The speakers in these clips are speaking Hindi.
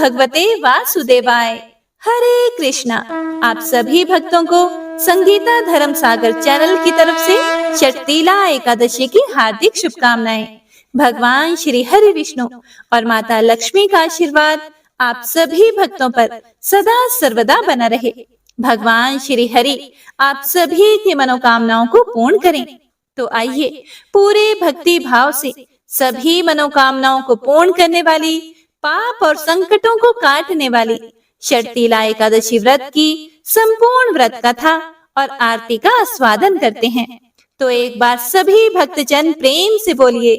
भगवते वासुदेवाय। हरे कृष्णा। आप सभी भक्तों को संगीता धर्म सागर चैनल की तरफ से शक्तिला एकादशी की हार्दिक शुभकामनाएं। भगवान श्री हरि विष्णु और माता लक्ष्मी का आशीर्वाद आप सभी भक्तों पर सदा सर्वदा बना रहे। भगवान श्री हरि आप सभी की मनोकामनाओं को पूर्ण करें। तो आइए पूरे भक्ति भाव से सभी मनोकामनाओं को पूर्ण करने वाली, पाप और संकटों को काटने वाली शर्तिला एकादशी व्रत की संपूर्ण व्रत कथा और आरती का आस्वादन करते हैं। तो एक बार सभी भक्तजन प्रेम से बोलिए,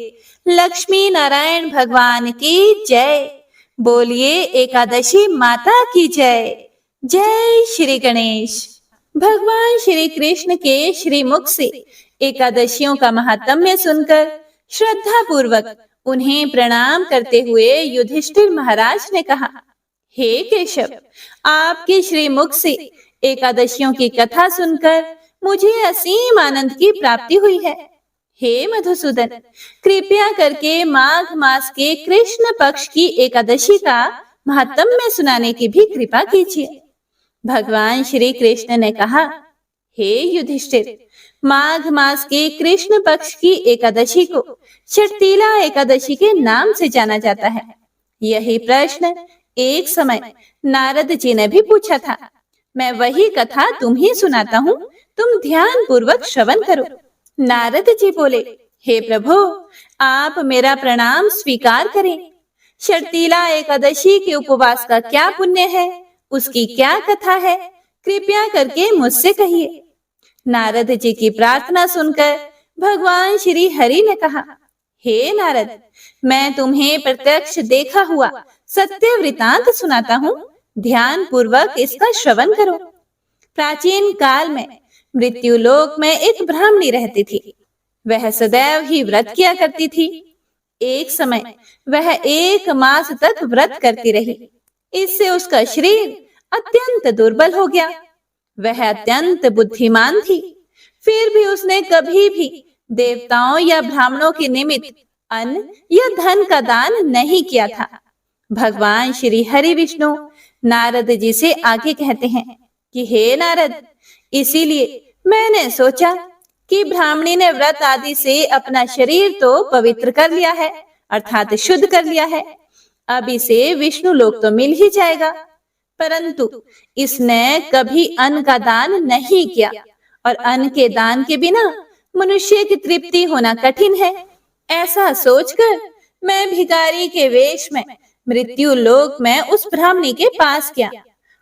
लक्ष्मी नारायण भगवान की जय। बोलिए एकादशी माता की जय। जय श्री गणेश। भगवान श्री कृष्ण के श्रीमुख से एकादशियों का महात्म्य सुनकर श्रद्धा पूर्वक उन्हें प्रणाम करते हुए युधिष्ठिर महाराज ने कहा, हे केशव, आपके श्रीमुख से एकादशियों की कथा सुनकर मुझे असीम आनंद की प्राप्ति हुई है। हे मधुसूदन, कृपया करके माघ मास के कृष्ण पक्ष की एकादशी का महात्म्य सुनाने की भी कृपा कीजिए। भगवान श्री कृष्ण ने कहा, हे युधिष्ठिर, माघ मास के कृष्ण पक्ष की एकादशी को शर्तिला एकादशी के नाम से जाना जाता है। यही प्रश्न एक समय नारद जी ने भी पूछा था। मैं वही कथा तुम्हें सुनाता हूँ, तुम ध्यान पूर्वक श्रवण करो। नारद जी बोले, हे प्रभु, आप मेरा प्रणाम स्वीकार करें। शर्तिला एकादशी के उपवास का क्या पुण्य है, उसकी क्या कथा है, कृपया करके मुझसे कहिए। नारद जी की प्रार्थना सुनकर भगवान श्री हरि ने कहा, हे नारद, मैं तुम्हें प्रत्यक्ष देखा हुआ सत्य वृतांत सुनाता हूँ, ध्यान पूर्वक इसका श्रवण करो। प्राचीन काल में मृत्यु लोक में एक ब्राह्मणी रहती थी। वह सदैव ही व्रत किया करती थी। एक समय वह 1 मास तक व्रत करती रही। इससे उसका शरीर अत्यंत दुर्बल हो गया। वह अत्यंत बुद्धिमान थी, फिर भी उसने कभी भी देवताओं या ब्राह्मणों के निमित्त अन्न या धन का दान नहीं किया था। भगवान श्री हरि विष्णु नारद जी से आगे कहते हैं कि हे नारद, इसीलिए मैंने सोचा कि ब्राह्मणी ने व्रत आदि से अपना शरीर तो पवित्र कर लिया है, अर्थात शुद्ध कर लिया है। अब इसे विष्णु लोक तो मिल ही जाएगा, परंतु इसने कभी अन्न का दान नहीं किया और अन्न के दान के बिना मनुष्य की तृप्ति होना कठिन है। ऐसा सोचकर मैं भिखारी के वेश में मृत्यु लोक में उस ब्राह्मणी के पास गया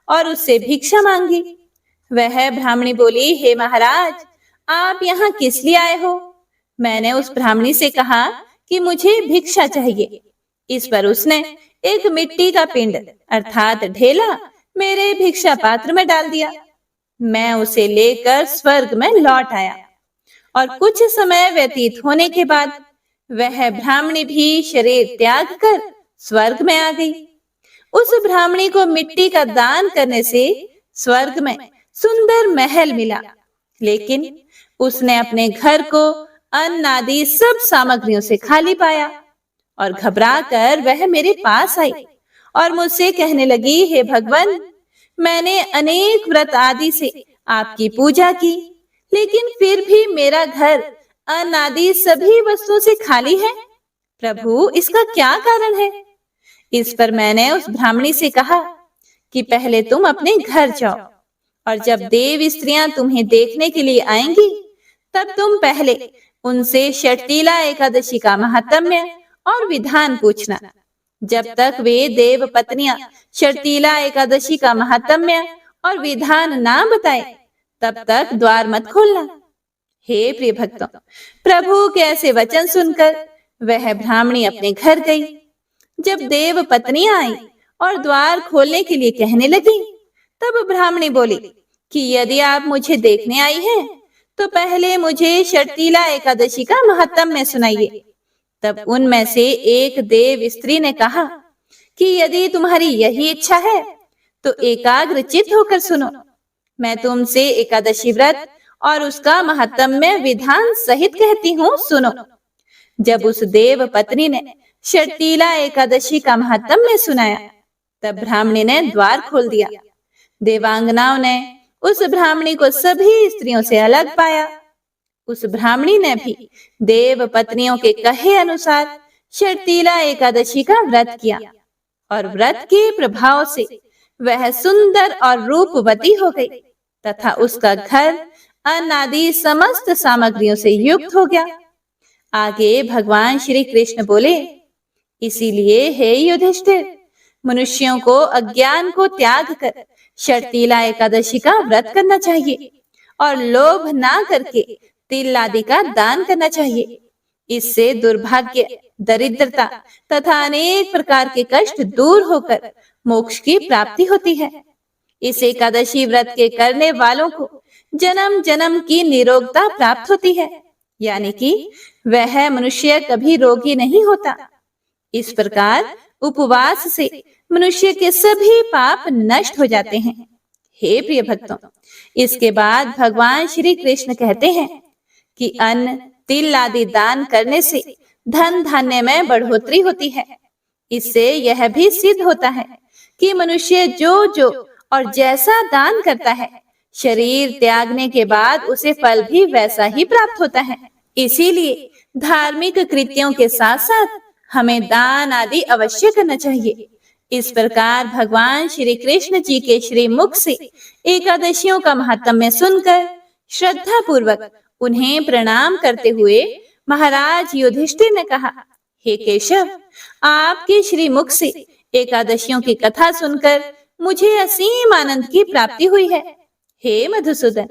और उससे भिक्षा मांगी। वह ब्राह्मणी बोली, हे महाराज, आप यहाँ किस लिए आए हो? मैंने उस ब्राह्मणी से कहा कि मुझे भिक्षा चाहिए। इस पर उसने एक मिट्टी का पिंड अर्थात ढेला मेरे भिक्षा पात्र में डाल दिया। मैं उसे लेकर स्वर्ग में लौट आया और कुछ समय व्यतीत होने के बाद वह ब्राह्मणी भी शरीर त्याग कर स्वर्ग में आ गई। उस ब्राह्मणी को मिट्टी का दान करने से स्वर्ग में सुंदर महल मिला, लेकिन उसने अपने घर को अन्न आदि सब सामग्रियों से खाली पाया और घबराकर वह मेरे पास आई और मुझसे कहने लगी, हे भगवान, मैंने अनेक व्रत आदि से आपकी पूजा की, लेकिन फिर भी मेरा घर अन्न आदि सभी वस्तुओं से खाली है। प्रभु, इसका क्या कारण है? इस पर मैंने उस ब्राह्मणी से कहा कि पहले तुम अपने घर जाओ और जब देव स्त्रियां तुम्हें देखने के लिए आएंगी, तब तुम पहले उनसे शर्तिला एकादशी का महात्म्य और विधान पूछना। जब तक वे देव पत्नियां शर्तिला एकादशी का महात्म्य और विधान ना बताए, तब तक द्वार मत खोलना। हे प्रिय भक्तों, प्रभु के ऐसे वचन सुनकर वह ब्राह्मणी अपने घर गई। जब देव पत्नियां आई और द्वार खोलने के लिए कहने लगी, तब ब्राह्मणी बोली कि यदि आप मुझे देखने आई हैं, तो पहले मुझे शर्तिला एकादशी का महात्म्य सुनाइए। तब उनमें से एक देव स्त्री ने कहा कि यदि तुम्हारी यही इच्छा है, तो एकाग्र चित्त होकर सुनो। मैं तुमसे एकादशी व्रत और उसका महात्म्य विधान सहित कहती हूँ, सुनो। जब उस देव पत्नी ने शर्तिला एकादशी का महात्म्य सुनाया, तब ब्राह्मणी ने द्वार खोल दिया। देवांगनाओं ने उस ब्राह्मणी को सभी स्त्रियों से अलग पाया। उस ब्राह्मणी ने भी देव पत्नियों के कहे अनुसार शर्तीला एकादशी का व्रत किया और व्रत के प्रभाव से वह सुंदर और रूपवती हो गई तथा उसका घर अन्न आदि समस्त सामग्रियों से युक्त हो गया। आगे भगवान श्री कृष्ण बोले, इसीलिए हे युधिष्ठिर, मनुष्यों को अज्ञान को त्याग कर शर्तीला एकादशी का व्रत करना चाहिए और लोभ ना करके तिल आदि का दान करना चाहिए। इससे दुर्भाग्य, दरिद्रता तथा अनेक प्रकार के कष्ट दूर होकर मोक्ष की प्राप्ति होती है। इस एकादशी व्रत के करने वालों को जन्म जन्म की निरोगता प्राप्त होती है, यानी कि वह मनुष्य कभी रोगी नहीं होता। इस प्रकार उपवास से मनुष्य के सभी पाप नष्ट हो जाते हैं। हे प्रिय भक्तों, इसके बाद भगवान श्री कृष्ण कहते हैं कि अन्न, तिल आदि दान करने से धन धान्य में बढ़ोतरी होती है। इससे यह भी सिद्ध होता है कि मनुष्य जो और जैसा दान करता है, शरीर त्यागने के बाद उसे फल भी वैसा ही प्राप्त होता है। इसीलिए धार्मिक कृत्यों के साथ साथ हमें दान आदि अवश्य करना चाहिए। इस प्रकार भगवान श्री कृष्ण जी के श्री मुख से एकादशियों का महात्म्य सुनकर श्रद्धा पूर्वक उन्हें प्रणाम करते हुए महाराज युधिष्ठिर ने कहा, हे केशव, आपके श्री मुख से एकादशियों की कथा सुनकर मुझे असीम आनंद की प्राप्ति हुई है। हे मधुसूदन,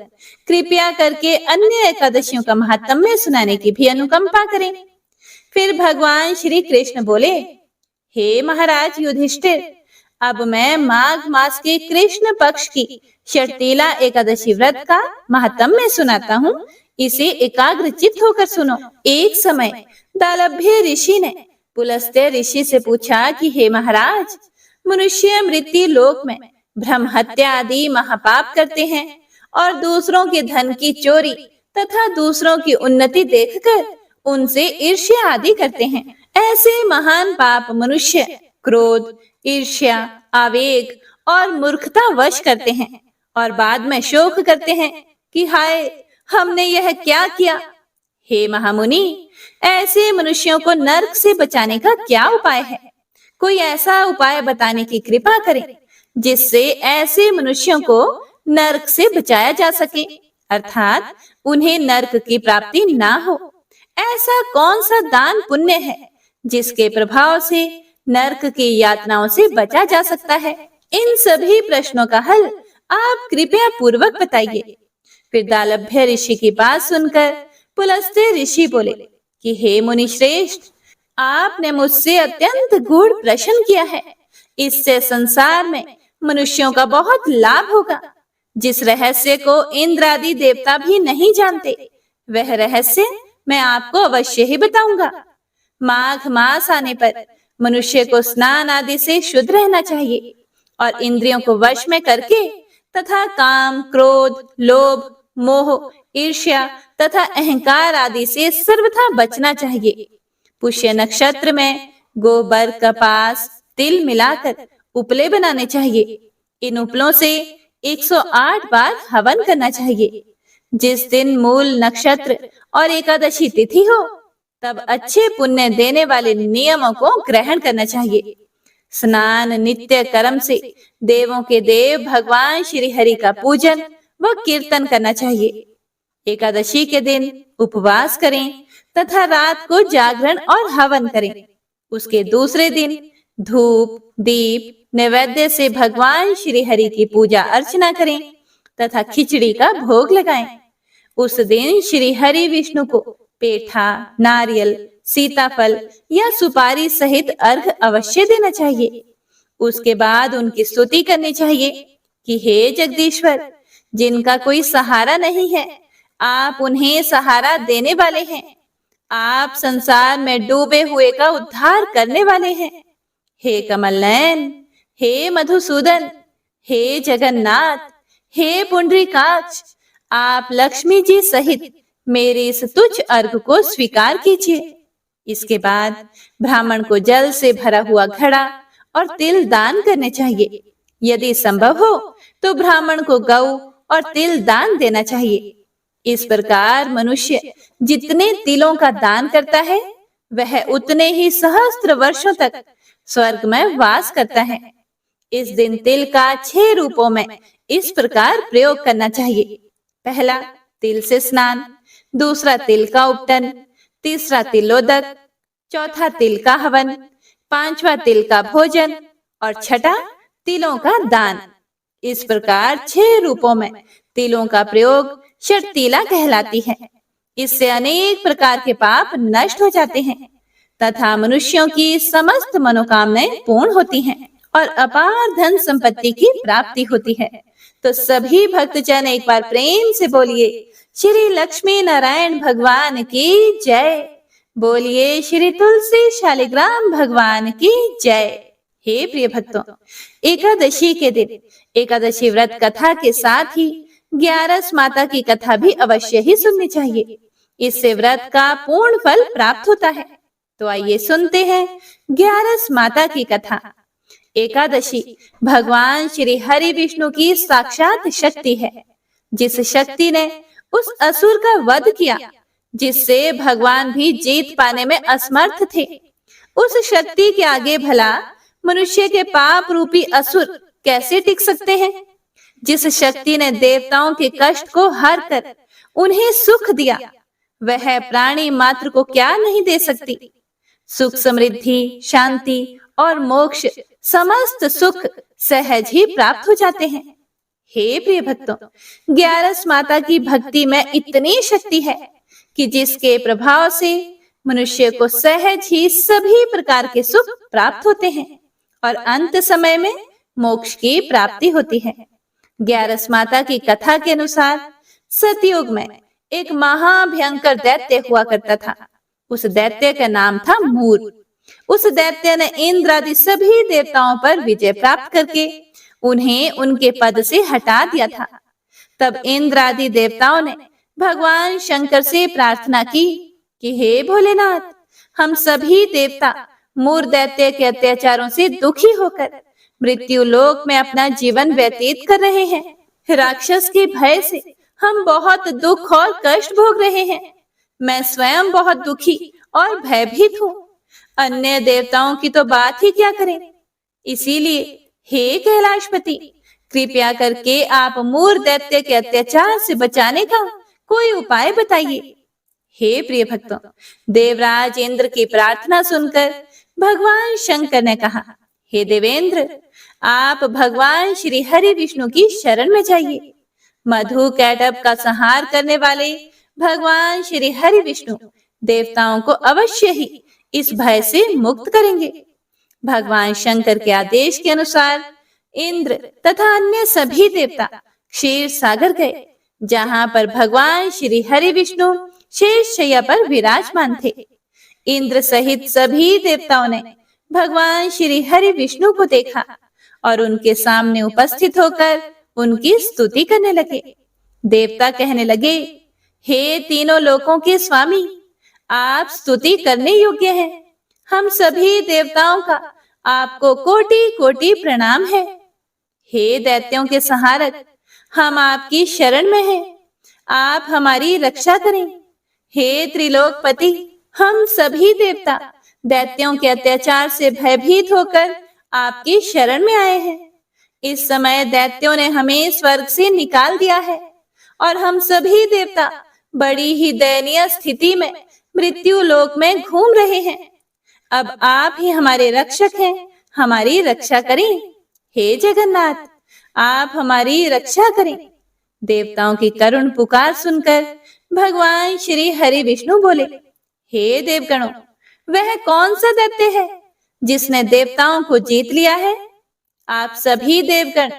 कृपया करके अन्य एकादशियों का महात्म्य सुनाने की भी अनुकंपा करें। फिर भगवान श्री कृष्ण बोले, हे महाराज युधिष्ठिर, अब मैं माघ मास के कृष्ण पक्ष की शर्तीला एकादशी व्रत का महात्म्य सुनाता हूँ। इसे एकाग्रचित्त होकर सुनो। एक समय दालभ्य ऋषि ने पुलस्त्य ऋषि से पूछा कि हे महाराज, मनुष्य मृत्यु लोक में ब्रह्म हत्या आदि महापाप करते हैं और दूसरों के धन की चोरी तथा दूसरों की उन्नति देखकर उनसे ईर्ष्या आदि करते हैं। ऐसे महान पाप मनुष्य क्रोध, ईर्ष्या, आवेग और मूर्खता वश करते हैं और बाद में शोक करते हैं कि हाय, हमने यह क्या किया। हे महामुनि, ऐसे मनुष्यों को नरक से बचाने का क्या उपाय है? कोई ऐसा उपाय बताने की कृपा करें जिससे ऐसे मनुष्यों को नरक से बचाया जा सके, अर्थात उन्हें नरक की प्राप्ति ना हो। ऐसा कौन सा दान पुण्य है जिसके प्रभाव से नरक की यातनाओं से बचा जा सकता है? इन सभी प्रश्नों का हल आप कृपया पूर्वक बताइए। फिर दालभ्य ऋषि की बात सुनकर पुलस्त्य ऋषि बोले कि हे मुनि श्रेष्ठ, आपने मुझसे अत्यंत गूढ़ प्रश्न किया है। इससे संसार में मनुष्यों का बहुत लाभ होगा, जिस रहस्य को इंद्र आदि देवता भी नहीं जानते। वह रहस्य मैं आपको अवश्य ही बताऊंगा। माघ मास आने पर मनुष्य को स्नान आदि से शुद्ध रहना चाहिए और इंद्रियों को वश में करके तथा काम, क्रोध, लोभ, मोह, ईर्ष्या तथा अहंकार आदि से सर्वथा बचना चाहिए। पुष्य नक्षत्र में गोबर, कपास, तिल मिलाकर उपले बनाने चाहिए। इन उपलों से 108 बार हवन करना चाहिए। जिस दिन मूल नक्षत्र और एकादशी तिथि हो, तब अच्छे पुण्य देने वाले नियमों को ग्रहण करना चाहिए। स्नान नित्य कर्म से देवों के देव भगवान श्री हरि का पूजन व कीर्तन करना चाहिए। एकादशी के दिन उपवास करें तथा रात को जागरण और हवन करें। उसके दूसरे दिन धूप, दीप, नैवेद्य से भगवान श्री हरि की पूजा अर्चना करें तथा खिचड़ी का भोग लगाएं। उस दिन श्री हरि विष्णु को पेठा, नारियल, सीताफल या सुपारी सहित अर्घ अवश्य देना चाहिए। उसके बाद उनकी स्तुति करनी चाहिए कि हे जगदीश्वर, जिनका कोई सहारा नहीं है, आप उन्हें सहारा देने वाले हैं। आप संसार में डूबे हुए का उद्धार करने वाले हैं। हे कमल नयन, हे मधुसूदन, हे जगन्नाथ, हे पुंडरीकाक्ष, आप लक्ष्मी जी सहित मेरे इस तुच्छ अर्घ को स्वीकार कीजिए। इसके बाद ब्राह्मण को जल से भरा हुआ घड़ा और तिल दान करने चाहिए। यदि संभव हो तो ब्राह्मण को गौ और तिल दान देना चाहिए। इस प्रकार मनुष्य जितने तिलों का दान करता है वह उतने ही सहस्त्र वर्षों तक स्वर्ग में वास करता है। इस दिन तिल का 6 रूपों में इस प्रकार प्रयोग करना चाहिए। पहला, तिल से स्नान। दूसरा, तिल का उपटन। तीसरा, तिलोदक। चौथा, तिल का हवन। पांचवा, तिल का भोजन। और छठा, तिलों का दान। इस प्रकार 6 रूपों में तिलों का प्रयोग षटतिला कहलाती है। इससे अनेक प्रकार के पाप नष्ट हो जाते हैं तथा मनुष्यों की समस्त मनोकामनाएं पूर्ण होती हैं और अपार धन संपत्ति की प्राप्ति होती है। तो सभी भक्तजन एक बार प्रेम से बोलिए, श्री लक्ष्मी नारायण भगवान की जय। बोलिए श्री तुलसी शालिग्राम भगवान की जय। हे प्रिय भक्तों, एकादशी के दिन एकादशी व्रत कथा के साथ ही 11 माता की कथा भी अवश्य ही सुननी चाहिए। इससे व्रत का पूर्ण फल प्राप्त होता है। तो आइए सुनते हैं 11 माता की कथा। एकादशी भगवान श्री हरि विष्णु की साक्षात शक्ति है, जिस शक्ति ने उस असुर का वध किया जिससे भगवान भी जीत पाने में असमर्थ थे। उस शक्ति के आगे भला मनुष्य के पाप रूपी असुर कैसे टिक सकते हैं। जिस शक्ति ने देवताओं के कष्ट को हर कर उन्हें सुख दिया, वह प्राणी मात्र को क्या नहीं दे सकती। सुख, समृद्धि, शांति और मोक्ष समस्त सुख सहज ही प्राप्त हो जाते हैं। हे प्रिय भक्तों, 11 माता की भक्ति में इतनी शक्ति है कि जिसके प्रभाव से मनुष्य को सहज ही सभी प्रकार के सुख प्राप्त होते हैं और अंत समय में मोक्ष की प्राप्ति होती है। 11 माता की कथा के अनुसार सतयुग में एक महाभयंकर दैत्य हुआ करता था। उस दैत्य का नाम था मूर। उस दैत्य ने इंद्र आदि सभी देवताओं पर विजय प्राप्त करके उन्हें उनके पद से हटा दिया था। तब इंद्र आदि देवताओं ने भगवान शंकर से प्रार्थना की कि हे भोलेनाथ, हम सभी देवता मूर दैत्य के अत्याचारों से दुखी होकर मृत्यु लोक में अपना जीवन व्यतीत कर रहे हैं। राक्षस के भय से हम बहुत दुख और कष्ट भोग रहे हैं। मैं स्वयं बहुत दुखी और भयभीत हूँ। अन्य देवताओं की तो बात ही क्या करें। इसीलिए हे कैलाशपति, कृपया करके आप मूर दैत्य के अत्याचार से बचाने का कोई उपाय बताइए। हे प्रिय भक्तों, देवराज इंद्र की प्रार्थना सुनकर भगवान शंकर ने कहा, हे देवेंद्र, आप भगवान श्री हरि विष्णु की शरण में जाइए। मधु कैटभ का संहार करने वाले भगवान श्री हरि विष्णु देवताओं को अवश्य ही इस भय से मुक्त करेंगे। भगवान शंकर के आदेश के अनुसार इंद्र तथा अन्य सभी देवता क्षीर सागर गए, जहां पर भगवान श्री हरि विष्णु शेष शैया पर विराजमान थे। इंद्र सहित सभी देवताओं ने भगवान श्री हरि विष्णु को देखा और उनके सामने उपस्थित होकर उनकी स्तुति करने लगे। देवता कहने लगे, हे तीनों लोकों के स्वामी, आप स्तुति करने योग्य हैं। हम सभी देवताओं का आपको कोटि कोटि प्रणाम है। हे दैत्यों के संहारक, हम आपकी शरण में हैं। आप हमारी रक्षा करें। हे त्रिलोकपति, हम सभी देवता दैत्यों के अत्याचार से भयभीत होकर आपकी शरण में आए हैं। इस समय दैत्यों ने हमें स्वर्ग से निकाल दिया है और हम सभी देवता बड़ी ही दयनीय स्थिति में मृत्यु लोक में घूम रहे हैं। अब आप ही हमारे रक्षक हैं, हमारी रक्षा करें। हे जगन्नाथ, आप हमारी रक्षा करें। देवताओं की करुण पुकार सुनकर भगवान श्री हरि विष्णु बोले, हे देवगणों, वह कौन सा दैत्य है जिसने देवताओं को जीत लिया है? आप सभी देवगण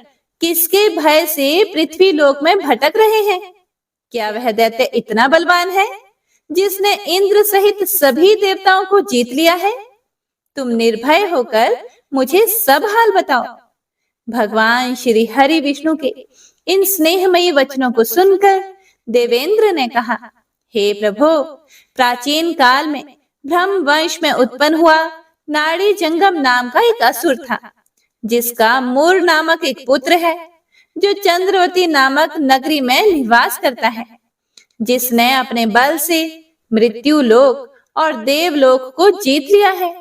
किसके भय से पृथ्वी लोक में भटक रहे हैं? क्या वह दैत्य इतना बलवान है जिसने इंद्र सहित सभी देवताओं को जीत लिया है? तुम निर्भय होकर मुझे सब हाल बताओ। भगवान श्री हरि विष्णु के इन स्नेहमयी वचनों को सुनकर देवेंद्र ने कहा, हे प्रभु, प्राचीन काल में ब्रह्म वंश में उत्पन्न हुआ नाड़ी जंगम नाम का एक असुर था, जिसका मूर नामक एक पुत्र है, जो चंद्रवती नामक नगरी में निवास करता है, जिसने अपने बल से मृत्यु लोक और देवलोक को जीत लिया है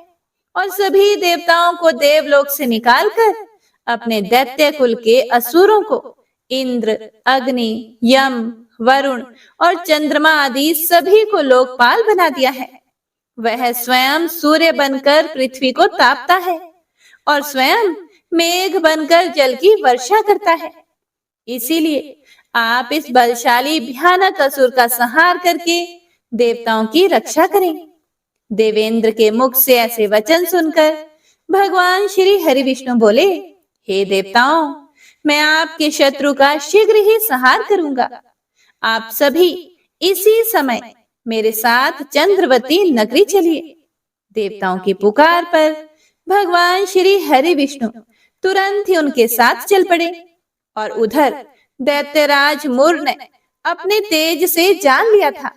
और सभी देवताओं को देवलोक से निकालकर अपने दैत्य कुल के असुरों को इंद्र, अग्नि, यम, वरुण और चंद्रमा आदि सभी को लोकपाल बना दिया है। वह स्वयं सूर्य बनकर पृथ्वी को तापता है और स्वयं मेघ बनकर जल की वर्षा करता है। इसीलिए आप इस बलशाली भयानक असुर का संहार करके देवताओं की रक्षा करें। देवेंद्र के मुख से ऐसे वचन सुनकर भगवान श्री हरि विष्णु बोले, हे देवताओं, मैं आपके शत्रु का शीघ्र ही संहार करूंगा। आप सभी इसी समय मेरे साथ चंद्रवती नगरी चलिए। देवताओं की पुकार पर भगवान श्री हरि विष्णु तुरंत ही उनके साथ चल पड़े और उधर दैत्यराज मुर ने अपने तेज से जान लिया था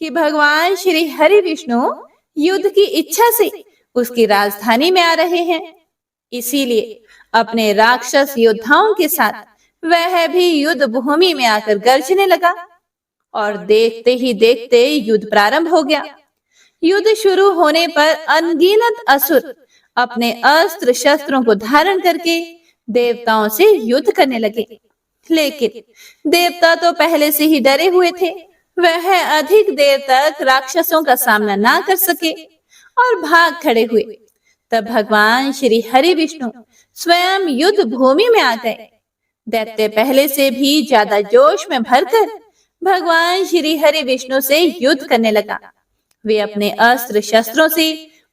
कि भगवान श्री हरि विष्णु युद्ध की इच्छा से उसकी राजधानी में आ रहे हैं। इसीलिए अपने राक्षस योद्धाओं के साथ वह भी युद्ध भूमि में आकर गरजने लगा और देखते ही देखते युद्ध प्रारंभ हो गया। युद्ध शुरू होने पर अनगिनत असुर अपने अस्त्र शस्त्रों को धारण करके देवताओं से युद्ध करने लगे, लेकिन देवता तो पहले से ही डरे हुए थे। वह अधिक देर तक राक्षसों का सामना ना कर सके और भाग खड़े हुए। तब भगवान श्री हरि विष्णु स्वयं युद्ध भूमि में आ गए। दैत्य पहले से भी ज्यादा जोश में भरकर भगवान श्री हरि विष्णु से युद्ध करने लगा। वे अपने अस्त्र शस्त्रों से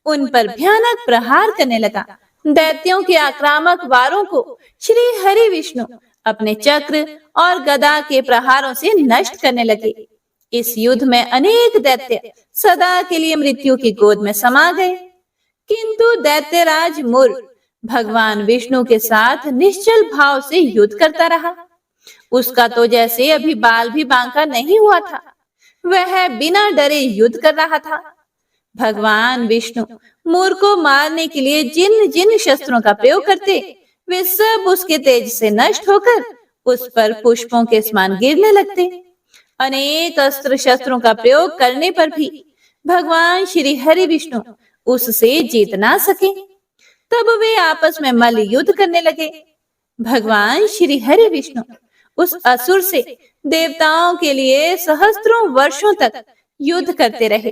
उन पर भयानक प्रहार करने लगा। दैत्यों के आक्रामक वारों को श्री हरि विष्णु अपने चक्र और गदा के प्रहारों से नष्ट करने लगे। इस युद्ध में अनेक दैत्य सदा के लिए मृत्यु की गोद में समा गए, किंतु दैत्यराज मुर भगवान विष्णु के साथ निश्चल भाव से युद्ध करता रहा। उसका तो जैसे अभी बाल भी बांका नहीं हुआ था। वह बिना डरे युद्ध कर रहा था। भगवान विष्णु मुर को मारने के लिए जिन जिन शस्त्रों का प्रयोग करते, वे सब उसके तेज से नष्ट होकर उस पर पुष्पों के समान गिरने लगते। अनेक अस्त्र शस्त्रों का प्रयोग करने पर भी भगवान श्री हरि विष्णु उससे जीत ना सके। तब वे आपस में मल्ल युद्ध करने लगे। भगवान श्री हरि विष्णु उस असुर से देवताओं के लिए सहस्त्रों वर्षों तक युद्ध करते रहे,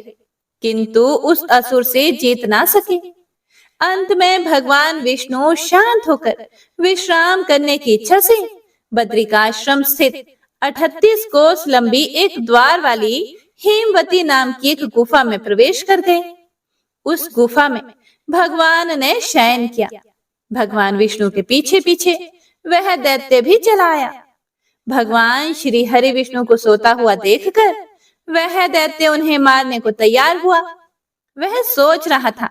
किंतु उस असुर से जीत ना सके। अंत में भगवान विष्णु शांत होकर विश्राम करने की इच्छा से बद्रिकाश्रम स्थित 38 कोस लंबी एक द्वार वाली हेमवती नाम की एक गुफा में प्रवेश कर गए। उस गुफा में भगवान ने शयन किया। भगवान विष्णु के पीछे पीछे वह दैत्य भी चला आया। भगवान श्री हरि विष्णु को सोता हुआ देखकर वह दैत्य उन्हें मारने को तैयार हुआ। वह सोच रहा था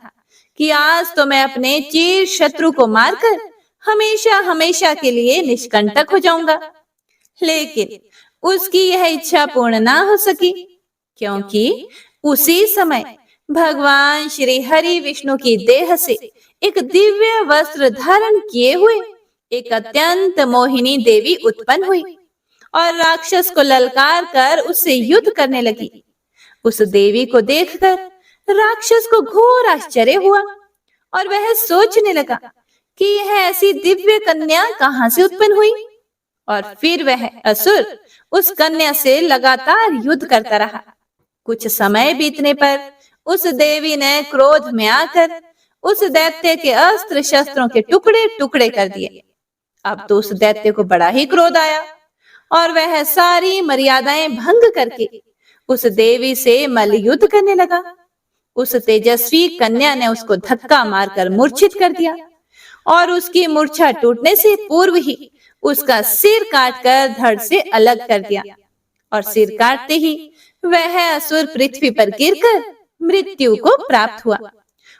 कि आज तो मैं अपने चिर शत्रु को मारकर हमेशा हमेशा के लिए निष्कंटक हो जाऊंगा। लेकिन उसकी यह इच्छा पूर्ण ना हो सकी, क्योंकि उसी समय भगवान श्री हरि विष्णु की देह से एक दिव्य वस्त्र धारण किए हुए एक अत्यंत मोहिनी देवी उत्पन्न हुई और राक्षस को ललकार कर उससे युद्ध करने लगी। उस देवी को देखकर राक्षस को घोर आश्चर्य हुआ और वह सोचने लगा कि यह ऐसी दिव्य कन्या कहां से उत्पन्न हुई। और फिर वह असुर उस कन्या से लगातार युद्ध करता रहा। कुछ समय बीतने पर उस देवी ने क्रोध में आकर उस दैत्य के अस्त्र शस्त्रों के टुकड़े टुकड़े कर दिए। अब तो उस दैत्य को बड़ा ही क्रोध आया और वह सारी मर्यादाएं भंग करके उस देवी से मल्ल युद्ध करने लगा। उस तेजस्वी कन्या ने उसको धक्का मारकर मूर्छित कर दिया और उसकी मूर्छा टूटने से पूर्व ही उसका सिर काटकर धड़ से अलग कर दिया और सिर काटते ही वह असुर पृथ्वी पर गिरकर मृत्यु को प्राप्त हुआ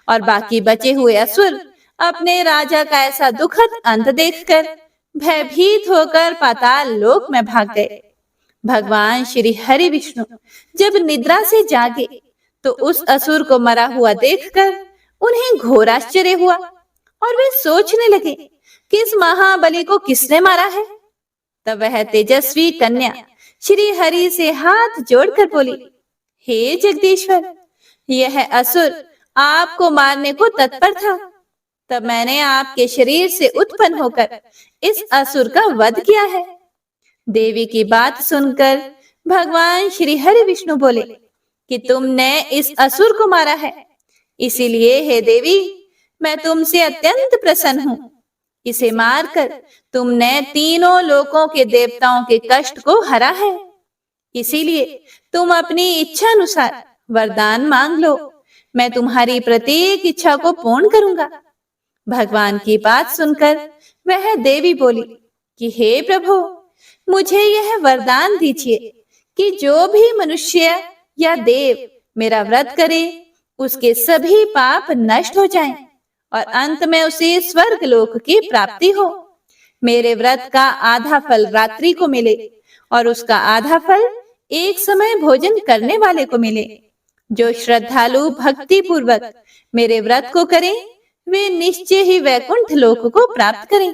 और बाकी बचे हुए असुर अपने राजा का ऐसा दुखद अंत देखकर भयभीत होकर पाताल लोक में भाग गए। भगवान श्री हरि विष्णु जब निद्रा से जागे तो उस असुर को मरा हुआ देखकर उन्हें घोर आश्चर्य हुआ और वे सोचने लगे कि इस महाबली को किसने मारा है। तब वह तेजस्वी कन्या श्री हरि से हाथ जोड़कर बोली, हे जगदीश्वर, यह असुर आपको मारने को तत्पर था। तब मैंने आपके शरीर से उत्पन्न होकर इस असुर का वध किया है। देवी की बात सुनकर भगवान श्री हरि विष्णु बोले कि तुमने इस असुर को मारा है, इसीलिए हे देवी, मैं तुमसे अत्यंत प्रसन्न हूँ। इसे मारकर तुमने तीनों लोकों के देवताओं के कष्ट को हरा है। इसीलिए तुम अपनी इच्छा अनुसार वरदान मांग लो, मैं तुम्हारी प्रत्येक इच्छा को पूर्ण करूंगा। भगवान की बात सुनकर वह देवी बोली कि हे प्रभु, मुझे यह वरदान दीजिए कि जो भी मनुष्य या देव मेरा व्रत करे उसके सभी पाप नष्ट हो जाएं और अंत में उसे स्वर्ग लोक की प्राप्ति हो। मेरे व्रत का आधा फल रात्रि को मिले और उसका आधा फल एक समय भोजन करने वाले को मिले। जो श्रद्धालु भक्ति पूर्वक मेरे व्रत को करें वे निश्चय ही वैकुंठ लोक को प्राप्त करें।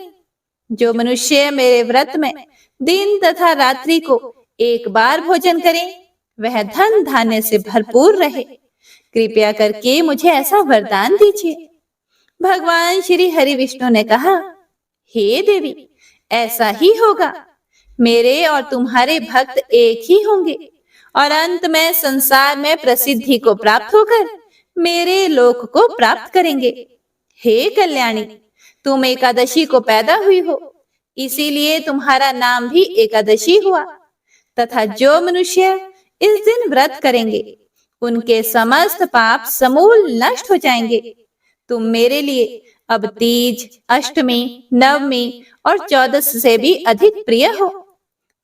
जो मनुष्य मेरे व्रत में दिन तथा रात्रि को एक बार भोजन करें वह धन धान्य से भरपूर रहे। कृपया करके मुझे ऐसा वरदान दीजिए। भगवान श्री हरि विष्णु ने कहा, हे देवी, ऐसा ही होगा। मेरे और तुम्हारे भक्त एक ही होंगे और अंत में संसार में प्रसिद्धि को प्राप्त होकर मेरे लोक को प्राप्त करेंगे। हे कल्याणी, तुम एकादशी को पैदा हुई हो, इसीलिए तुम्हारा नाम भी एकादशी हुआ। तथा जो मनुष्य इस दिन व्रत करेंगे उनके समस्त पाप समूल नष्ट हो जाएंगे। तुम मेरे लिए अब तीज, अष्टमी, नवमी और 14 से भी अधिक प्रिय हो।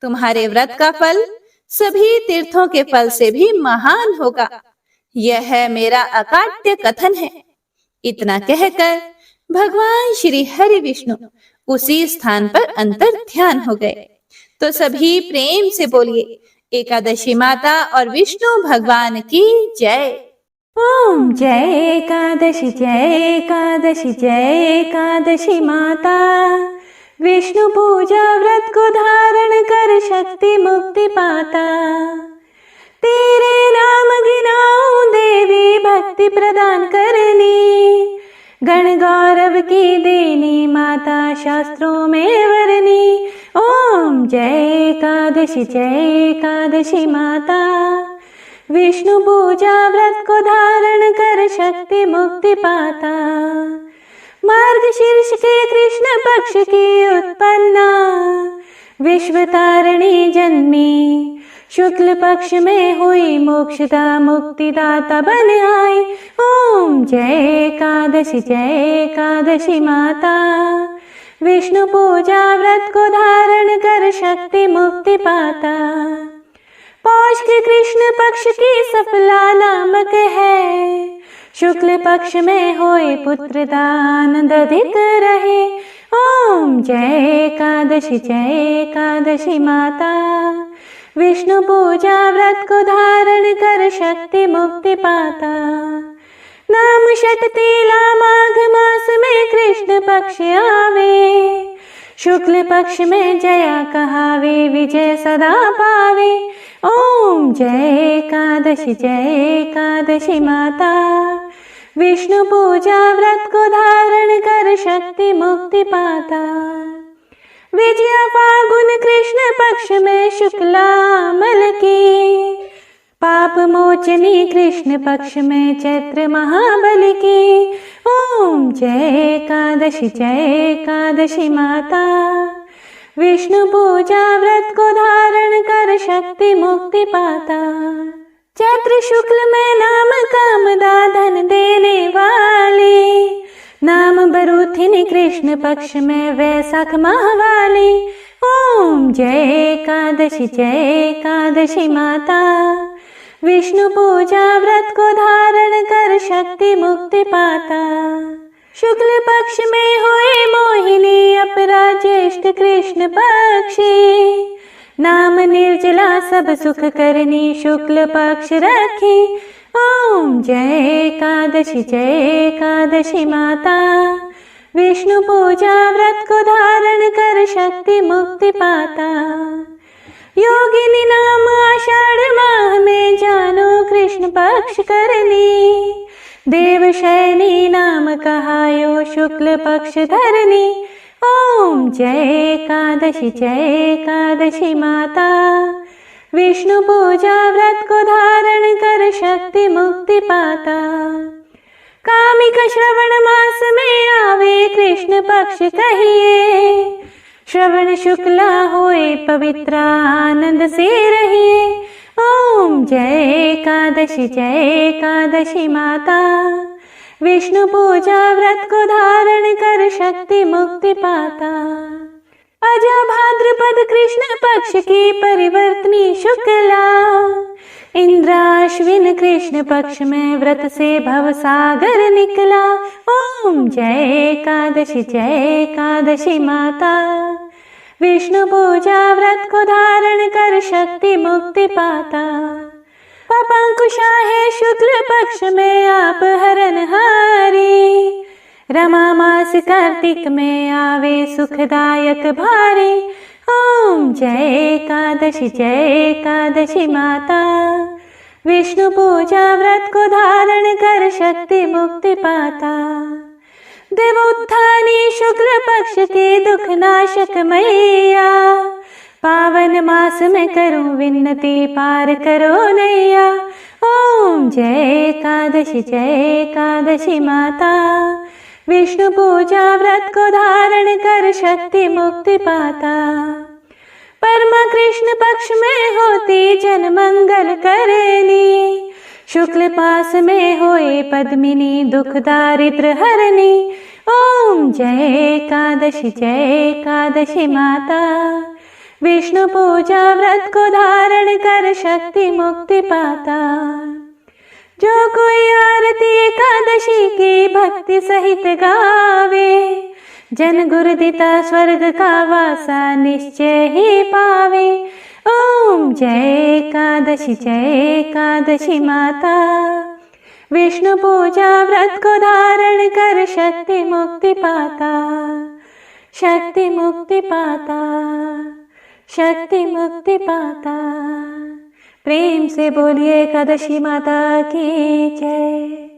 तुम्हारे व्रत का फल सभी तीर्थों के फल से भी महान होगा। यह मेरा अकाट्य कथन है। इतना कहकर भगवान श्री हरि विष्णु उसी स्थान पर अंतर ध्यान हो गए। तो सभी प्रेम से बोलिए, एकादशी माता और विष्णु भगवान की जय। ओम जय एकादशी, जय एकादशी, जय एकादशी माता। विष्णु पूजा व्रत को धारण कर शक्ति मुक्ति पाता। तेरे नाम गिनाऊं देवी, भक्ति प्रदान करनी। गण गौरव की देनी माता, शास्त्रों में वरनी। ओम जय एकादशी, जय एकादशी माता। विष्णु पूजा व्रत को धारण कर शक्ति मुक्ति पाता। मार्गशीर्ष के कृष्ण पक्ष की उत्पन्ना, विश्व तारिणी जन्मी। शुक्ल पक्ष में हुई मोक्षदा, मुक्तिदाता बन आई। ओम जय एकादशी, जय एकादशी माता। विष्णु पूजा व्रत को धारण कर शक्ति मुक्ति पाता। पौष के कृष्ण पक्ष की सफला नामक है। शुक्ल पक्ष में होए पुत्र दान अधिक रहे। ओम जय एकादशी, जय एकादशी माता। विष्णु पूजा व्रत को धारण कर शक्ति मुक्ति पाता। नाम षटतीला माघ मास में कृष्ण पक्ष आवे। शुक्ल पक्ष में जया कहावे, विजय सदा पावे। ओम जय एकादशी, जय एकादशी माता। विष्णु पूजा व्रत को धारण कर शक्ति मुक्ति पाता। विजया फागुन कृष्ण पक्ष में शुक्लामल की। पाप मोचनी कृष्ण पक्ष में चैत्र महाबल की। ओम जय एकादशी, जय एकादशी माता। विष्णु पूजा व्रत को धारण कर शक्ति मुक्ति पाता। चैत्र शुक्ल में नाम कामदा, धन देने वाली। नाम बरूथिनी कृष्ण पक्ष में वैशाख माह वाली। ओम जय एकादशी, जय एकादशी माता। विष्णु पूजा व्रत को धारण कर शक्ति मुक्ति पाता। शुक्ल पक्ष में होए मोहिनी, अपरा ज्येष्ठ कृष्ण पक्षी। नाम निर्जला सब सुख करनी, शुक्ल पक्ष रखी। ओम जय एकादशी माता। विष्णु पूजा व्रत को धारण कर शक्ति मुक्ति पाता। योगिनी नाम आषाढ़ माह में जानो कृष्ण पक्ष करनी। देवशयनी नाम कहायो शुक्ल पक्ष धरनी। ओम जय एकादशी माता। विष्णु पूजा व्रत को धारण कर शक्ति मुक्ति पाता। कामिक श्रवण मास में आवे कृष्ण पक्ष कहिए। श्रवण शुक्ला होए पवित्र आनंद से रहिए। ओम जय एकादशी माता। विष्णु पूजा व्रत को धारण कर शक्ति मुक्ति पाता। अजा भाद्रपद कृष्ण पक्ष की परिवर्तनी शुक्ला। इंद्राश्विन कृष्ण पक्ष में व्रत से भव सागर निकला। ओम जय एकादशी माता। विष्णु पूजा व्रत को धारण कर शक्ति मुक्ति पाता। पपंकुशा है शुक्ल पक्ष में आप हरनहारी। रमा मास कार्तिक में आवे सुखदायक भारी। ओम जय एकादशी माता। विष्णु पूजा व्रत को धारण कर शक्ति मुक्ति पाता। देवोत्थानी शुक्ल पक्ष के दुख नाशक मैया। पावन मास में करूं विन्नति पार करो नैया। ओम जय एकादशी माता। विष्णु पूजा व्रत को धारण कर शक्ति मुक्ति पाता। परमा कृष्ण पक्ष में होती जन मंगल करनी। शुक्ल पास में होए पद्मिनी दुख दारिद्र हरनी। ओम जय एकादशी माता। विष्णु पूजा व्रत को धारण कर शक्ति मुक्ति पाता। जो कोई आरती एकादशी की भक्ति सहित गावे। जन गुरुदिता स्वर्ग का वासा निश्चय ही पावे। ओम जय एकादशी माता। विष्णु पूजा व्रत को धारण कर शक्ति मुक्ति पाता। शक्ति मुक्ति पाता। शक्ति मुक्ति पाता। प्रेम से बोलिए एकादशी माता की जय।